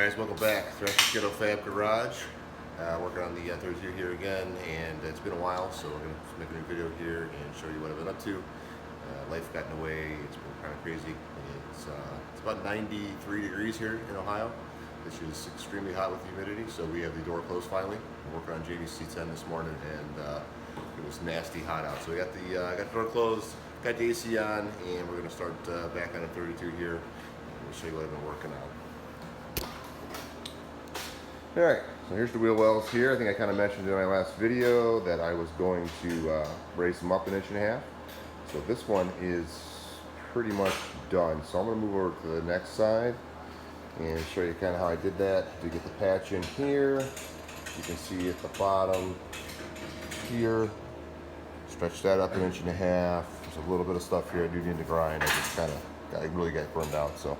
Guys, welcome back. Thrasher Kiddo Fab Garage. Working on the third year here again, and it's been a while, so we're going to make a new video here and show you what I've been up to. Life got in the way. It's been kind of crazy. It's about 93 degrees here in Ohio, which is extremely hot with humidity, so we have the door closed finally. We're working on JVC 10 this morning, and it was nasty hot out. So we got the door closed, got the AC on, and we're going to start back on a 32 here. We'll show you what I've been working on. Alright, so here's the wheel wells here. I think I kind of mentioned in my last video that I was going to raise them up 1.5 inches. So this one is pretty much done. So I'm going to move over to the next side and show you kind of how I did that. To get the patch in here, you can see at the bottom here, stretch that up 1.5 inches. There's a little bit of stuff here I do need to grind. I really got burned out. So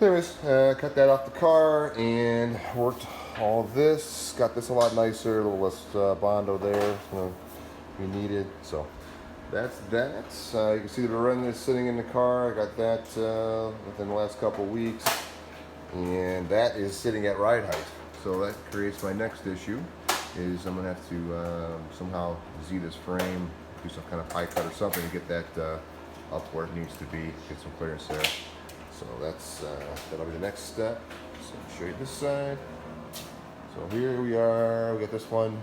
anyways, cut that off the car and worked all of this. Got this a lot nicer, a little less Bondo there we needed. So that's that. You can see the Beretta is sitting in the car. I got that within the last couple weeks, and that is sitting at ride height. So that creates my next issue. Is I'm gonna have to somehow Z this frame, do some kind of high cut or something to get that up where it needs to be. Get some clearance there. So that'll be the next step. So I'll show you this side. So here we are. We got this one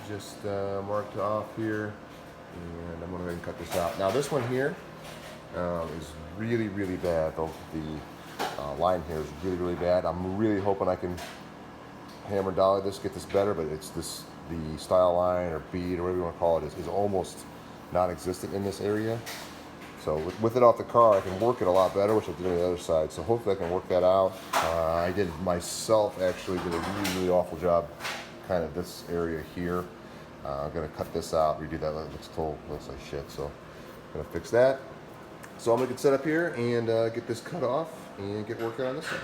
just marked off here, and I'm going to go ahead and cut this out. Now this one here is really, really bad. The line here is really, really bad. I'm really hoping I can hammer dolly this, get this better, but it's the style line or bead or whatever you want to call it is almost non-existent in this area. So with it off the car, I can work it a lot better, which I did on the other side. So hopefully I can work that out. I did myself actually did a really, really awful job kind of this area here. I'm going to cut this out, redo that. Looks like shit, so I'm going to fix that. So I'm going to get set up here and get this cut off and get working on this one.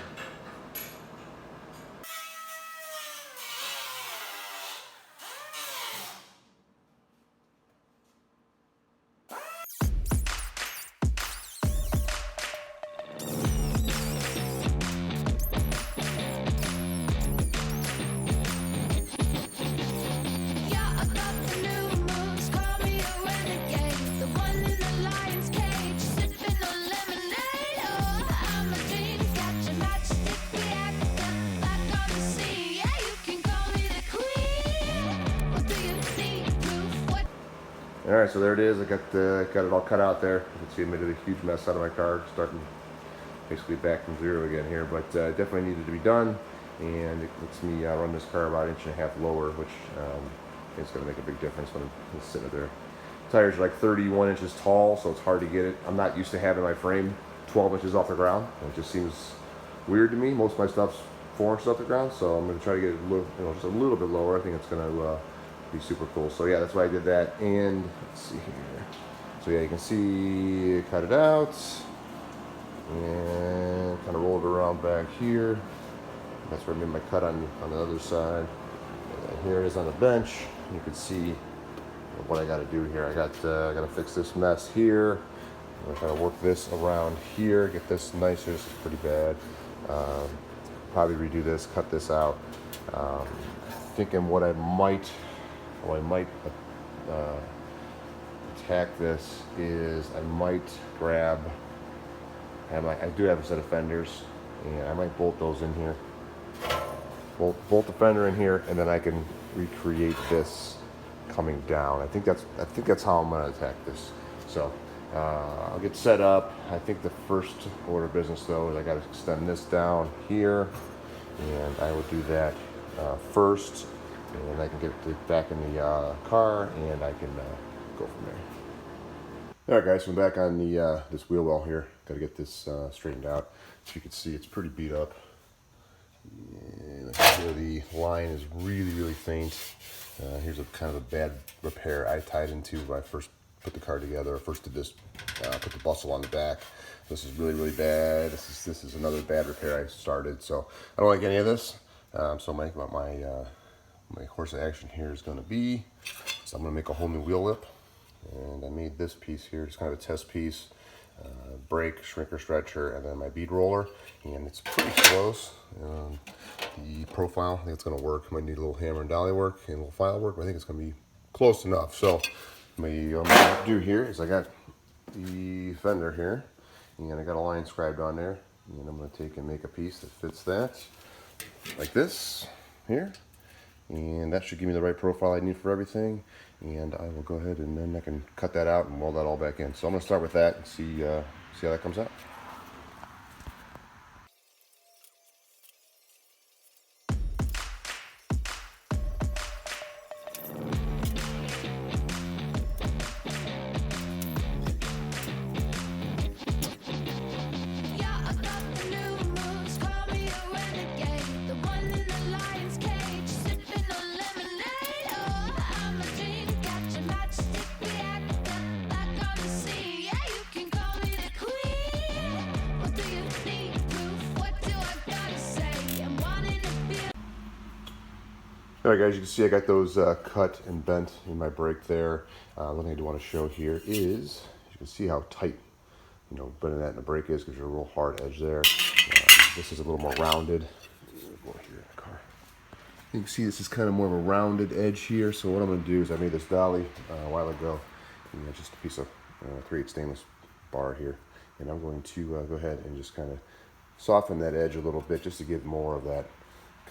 All right, so there it is. I got it all cut out there. You can see I made a huge mess out of my car, starting basically back from zero again here. But definitely needed to be done, and it lets me run this car about 1.5 inches lower, which is going to make a big difference when I'm sitting there. Tires are like 31 inches tall, so it's hard to get it. I'm not used to having my frame 12 inches off the ground. It just seems weird to me. Most of my stuff's 4 inches off the ground, so I'm going to try to get it just a little bit lower. I think it's going to be super cool. So yeah, that's why I did that. And let's see here. So yeah, you can see cut it out and kind of roll it around back here. That's where I made my cut on the other side. And here it is on the bench. You can see what I got to do here. I got to fix this mess here. I'm gonna try to work this around here, get this nicer. This is pretty bad. Probably redo this, cut this out. Thinking what I might attack this is I might grab, I do have a set of fenders, and I might bolt those in here. Bolt the fender in here, and then I can recreate this coming down. I think that's how I'm gonna attack this. So I'll get set up. I think the first order of business though is I gotta extend this down here, and I will do that first. And I can get it back in the car, and I can go from there. All right, guys, so I'm back on the this wheel well here. Got to get this straightened out. As you can see, it's pretty beat up. And here the line is really, really faint. Here's a kind of a bad repair I tied into when I first put the car together. I first did this, put the bustle on the back. This is really, really bad. This is another bad repair I started. So I don't like any of this. So my course of action here is going to be, so I'm going to make a whole new wheel lip, and I made this piece here, just kind of a test piece. brake, shrinker, stretcher, and then my bead roller, and it's pretty close. The profile, I think it's going to work. Might need a little hammer and dolly work and a little file work, but I think it's going to be close enough. So what I'm going to do here is I got the fender here, and I got a line scribed on there, and I'm going to take and make a piece that fits that, like this here, and that should give me the right profile I need for everything. And I will go ahead and then I can cut that out and weld that all back in. So I'm going to start with that and see how that comes out. Alright guys, you can see I got those cut and bent in my brake there. One thing I do want to show here is, you can see how tight, bending that in the brake is, because there's a real hard edge there. This is a little more rounded. Over here in the car. You can see this is kind of more of a rounded edge here, so what I'm going to do is I made this dolly a while ago, and just a piece of 3/8 stainless bar here, and I'm going to go ahead and just kind of soften that edge a little bit just to give more of that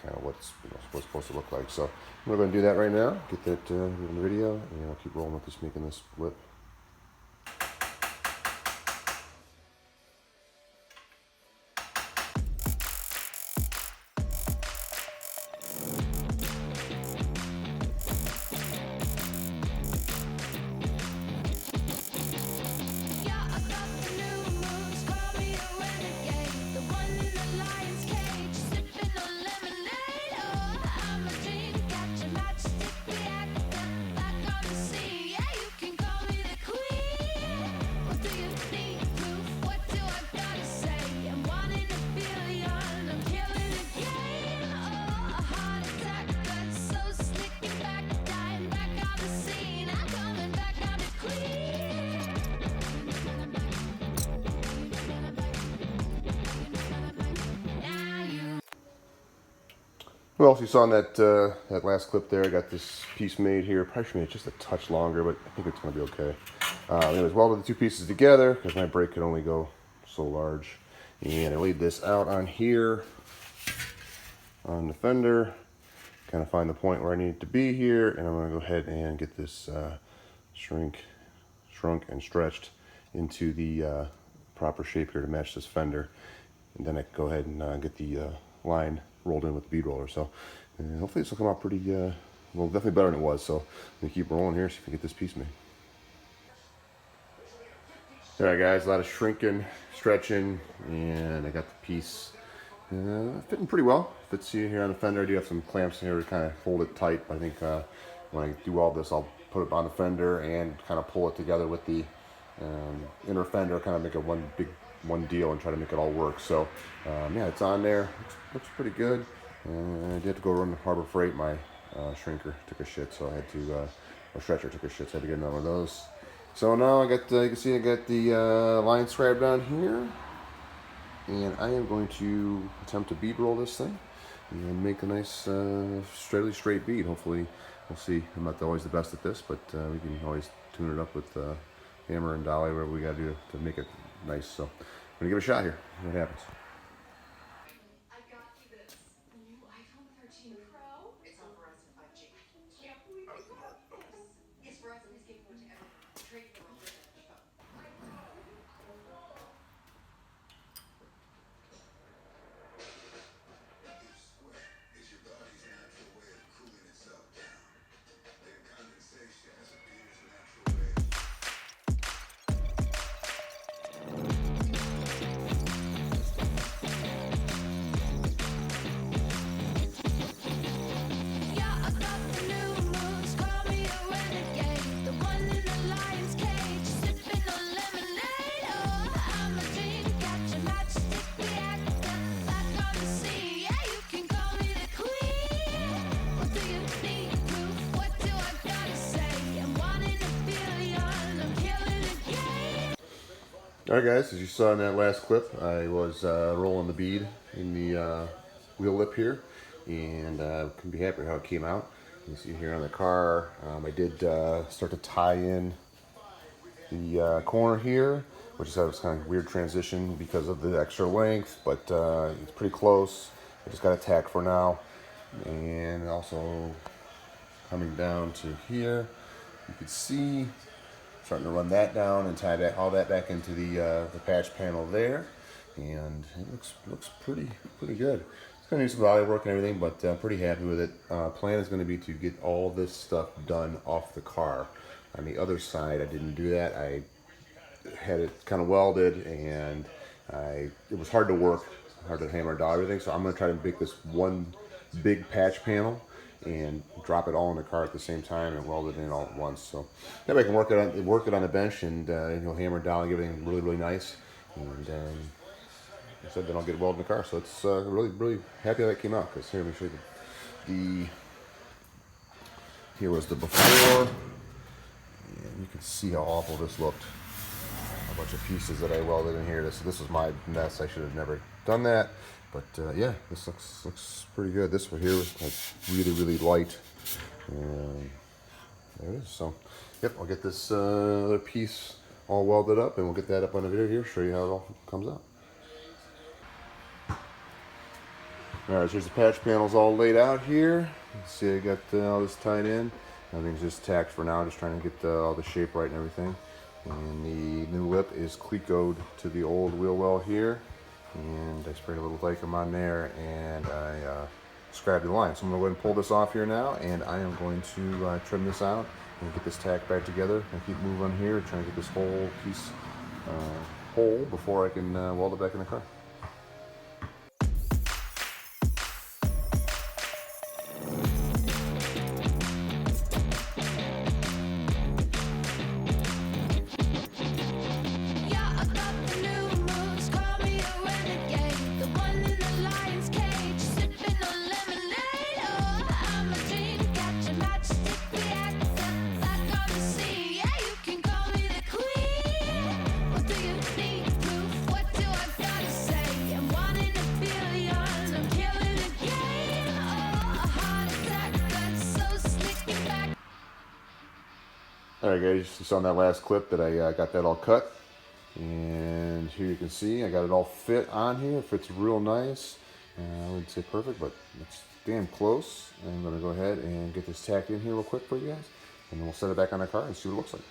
kind of what's supposed to look like. So I'm going to do that right now, get that in the video, and I'll keep rolling with this, making this split. Well, if you saw in that last clip there, I got this piece made here. Probably should make it just a touch longer, but I think it's going to be okay. Anyways, welded the two pieces together because my brake could only go so large. And I laid this out on here on the fender. Kind of find the point where I need it to be here, and I'm going to go ahead and get this shrunk and stretched into the proper shape here to match this fender. And then I can go ahead and get the line rolled in with the bead roller. So hopefully this will come out pretty, well, definitely better than it was. So I'm going to keep rolling here, see if we can get this piece made. Alright guys, a lot of shrinking, stretching, and I got the piece fitting pretty well. Fits here on the fender. I do have some clamps in here to kind of hold it tight. I think when I do all this, I'll put it on the fender and kind of pull it together with the inner fender, kind of make it one deal and try to make it all work. So yeah, it's on there. Looks pretty good. I did have to go run to Harbor Freight. My shrinker took a shit, so I had to, or stretcher took a shit, so I had to get another one of those. So now I got, you can see I got the line scribed down here, and I am going to attempt to bead roll this thing and make a nice straight bead. Hopefully, we'll see. I'm not always the best at this, but we can always tune it up with hammer and dolly, whatever we got to do to make it nice. So I'm gonna give it a shot here. See what happens. All right, guys, as you saw in that last clip, I was rolling the bead in the wheel lip here, and couldn't be happier how it came out. You see here on the car, I did start to tie in the corner here, which is a kind of weird transition because of the extra length, but it's pretty close. I just got a tack for now, and also coming down to here, you can see starting to run that down and tie that all that back into the patch panel there, and it looks pretty good. It's gonna need some body work and everything, but I'm pretty happy with it. Plan is going to be to get all this stuff done off the car. On the other side, I didn't do that. I had it kind of welded, and it was hard to work, hard to hammer down everything. So I'm going to try to make this one big patch panel and drop it all in the car at the same time and weld it in all at once. So that way I can work it on the bench and hammer down and get everything really nice. And I said then I'll get welded in the car. So it's really happy how that came out. Because here, let me show you here was the before, and you can see how awful this looked. A bunch of pieces that I welded in here. This was my mess. I should have never done that. But yeah, this looks pretty good. This one here was like really light. And there it is. So yep, I'll get this other piece all welded up, and we'll get that up on the video here. Show you how it all comes out. All right, so here's the patch panels all laid out here. See, I got all this tied in. Everything's just tacked for now. Just trying to get all the shape right and everything. And the new lip is clecoed to the old wheel well here. And I sprayed a little Dykem on there, and I scribed the line. So I'm going to go ahead and pull this off here now, and I am going to trim this out and get this tack back together and keep moving on here, trying to get this whole piece whole before I can weld it back in the car. Alright guys, you saw in that last clip that I got that all cut, and here you can see I got it all fit on here. It fits real nice. I wouldn't say perfect, but it's damn close. And I'm going to go ahead and get this tacked in here real quick for you guys, and then we'll set it back on our car and see what it looks like.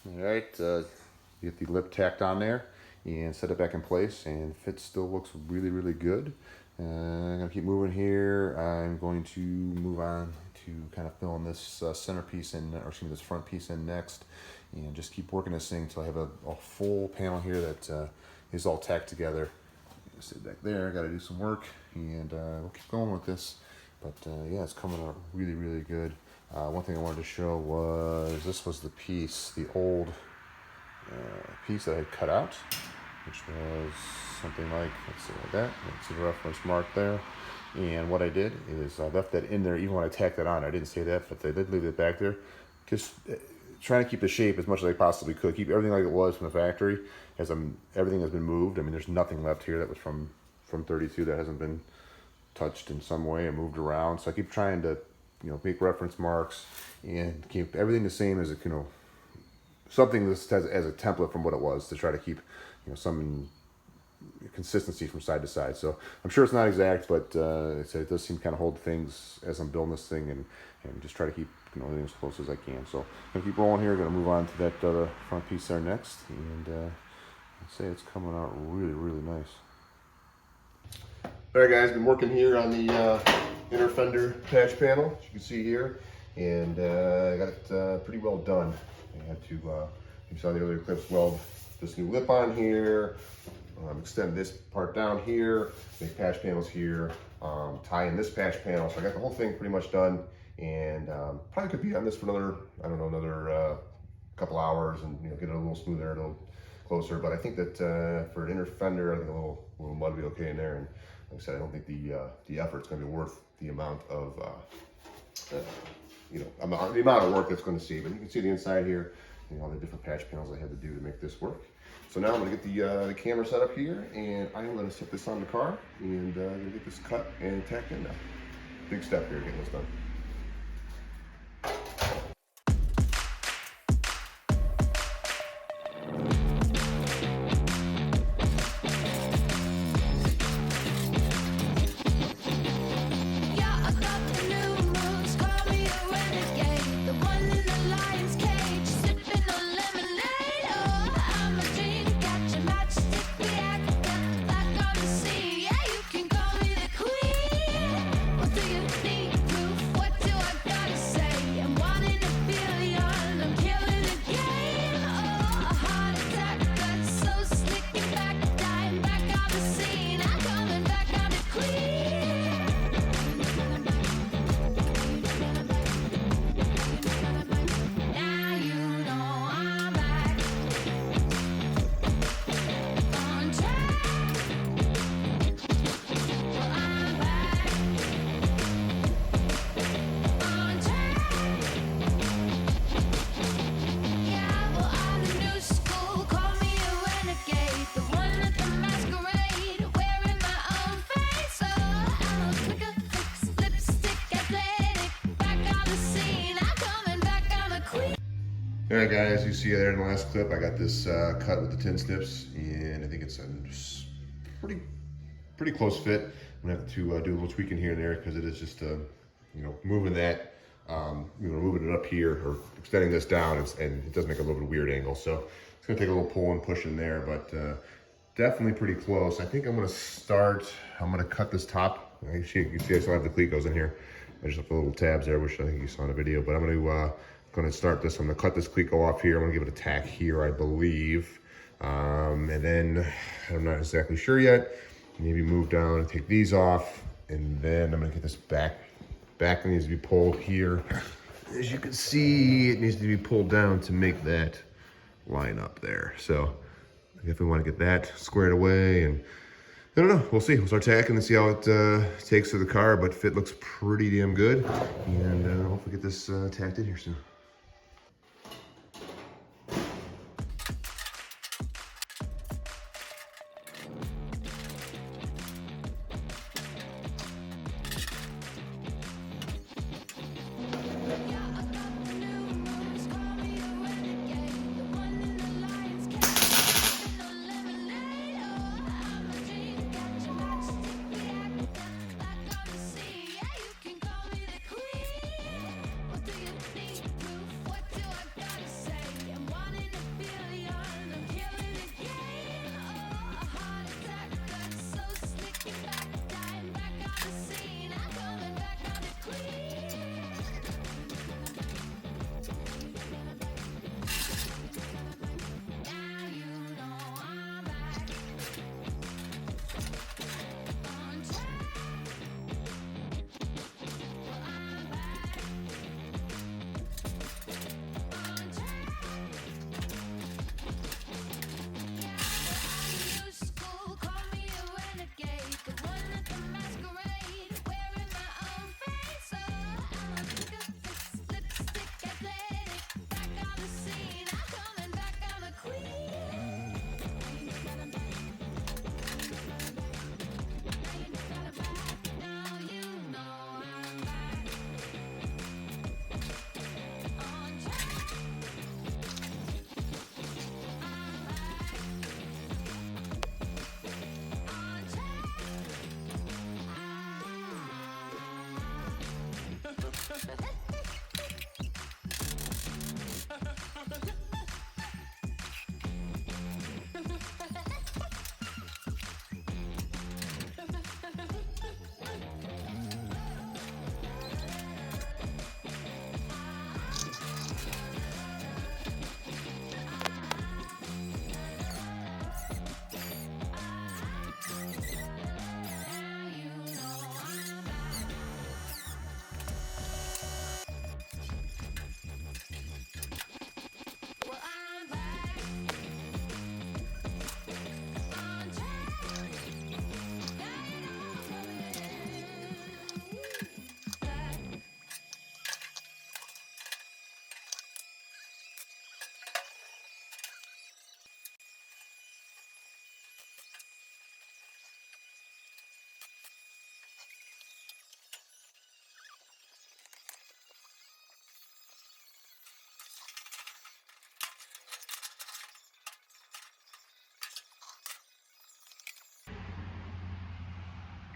Alright, get the lip tacked on there and set it back in place, and fit still looks really good. I'm going to keep moving here. I'm going to move on to kind of fill in this center piece in, or excuse me, this front piece in next, and just keep working this thing until I have a full panel here that is all tacked together. Sit back there, I got to do some work, and we'll keep going with this. But yeah, it's coming out really good. One thing I wanted to show was this was the piece, the old piece that I had cut out, which was something like, let's see, like that. That's the reference mark there. And what I did is I left that in there even when I tacked it on. I didn't say that, but I did leave it back there. Just trying to keep the shape as much as I possibly could. Keep everything like it was from the factory. As everything has been moved. I mean, there's nothing left here that was from 32 that hasn't been touched in some way and moved around. So I keep trying to, make reference marks and keep everything the same as something that has as a template from what it was, to try to keep, some consistency from side to side. So I'm sure it's not exact, but it does seem to kind of hold things as I'm building this thing, and just try to keep everything as close as I can. So I'm gonna keep rolling here. Gonna move on to that other front piece there next, and I'd say it's coming out really nice. All right, guys, been working here on the inner fender patch panel, as you can see here, and I got it pretty well done. I had to, you saw the earlier clips, weld this new lip on here, extend this part down here, make patch panels here, tie in this patch panel. So I got the whole thing pretty much done, and probably could be on this for another, I don't know, another couple hours, and get it a little smoother, a little closer. But I think that for an inner fender, I think a little mud will be okay in there. And like I said, I don't think the effort's going to be worth the amount of the amount of work that's going to see. But you can see the inside here, all the different patch panels I had to do to make this work. So now I'm going to get the camera set up here, and I'm going to set this on the car, and I'm going to get this cut and tacked in now. Big step here, getting this done. All right, guys, you see there in the last clip, I got this cut with the tin snips, and I think it's a pretty close fit. I'm gonna have to do a little tweaking here and there, because it is just moving that, moving it up here or extending this down, and it does make a little bit of weird angle. So it's gonna take a little pull and push in there, but definitely pretty close. I think I'm gonna cut this top. You see I still have the cleat goes in here. I just have the little tabs there, which I think you saw in the video, but I'm gonna start this. I'm gonna cut this cleat go off here. I'm gonna give it a tack here, I believe. And then I'm not exactly sure yet. Maybe move down and take these off. And then I'm gonna get this back needs to be pulled here. As you can see, it needs to be pulled down to make that line up there. So I definitely wanna get that squared away, and I don't know, we'll see. We'll start tacking and see how it takes to the car, but fit looks pretty damn good. And hopefully get this tacked in here soon.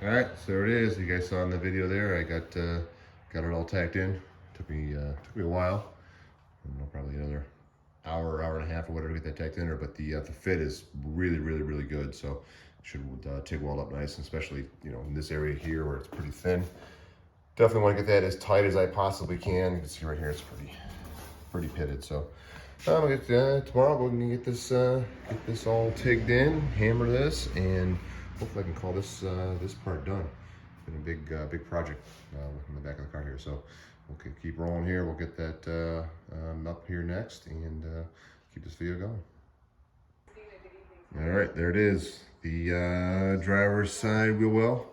All right, so there it is. You guys saw in the video there. I got it all tacked in. Took me a while. I don't know, probably another hour and a half or whatever to get that tacked in there. But the fit is really good. So it should TIG weld up nice, and especially in this area here where it's pretty thin. Definitely want to get that as tight as I possibly can. You can see right here it's pretty pitted. So I'll get tomorrow. We're gonna get this all tigged in, hammer this, and hopefully I can call this part done. It's been a big project in the back of the car here. So we'll keep rolling here. We'll get that up here next, and keep this video going. All right, there it is. The driver's side wheel well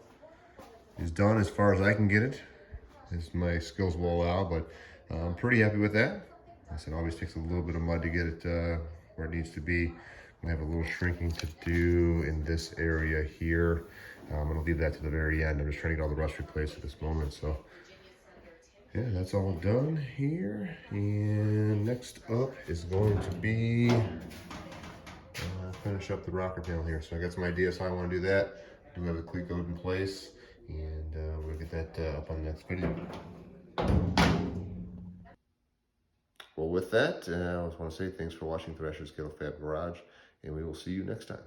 is done as far as I can get it, as my skills will allow, but I'm pretty happy with that. I said, it always takes a little bit of mud to get it where it needs to be. I have a little shrinking to do in this area here. I'm gonna leave that to the very end. I'm just trying to get all the rust replaced at this moment. So yeah, that's all done here. And next up is going to be finish up the rocker panel here. So I got some ideas how I want to do that. I do have the cleat code in place, and we'll get that up on the next video. Well, with that, I just want to say thanks for watching Thrasher's Scale Fab Garage, and we will see you next time.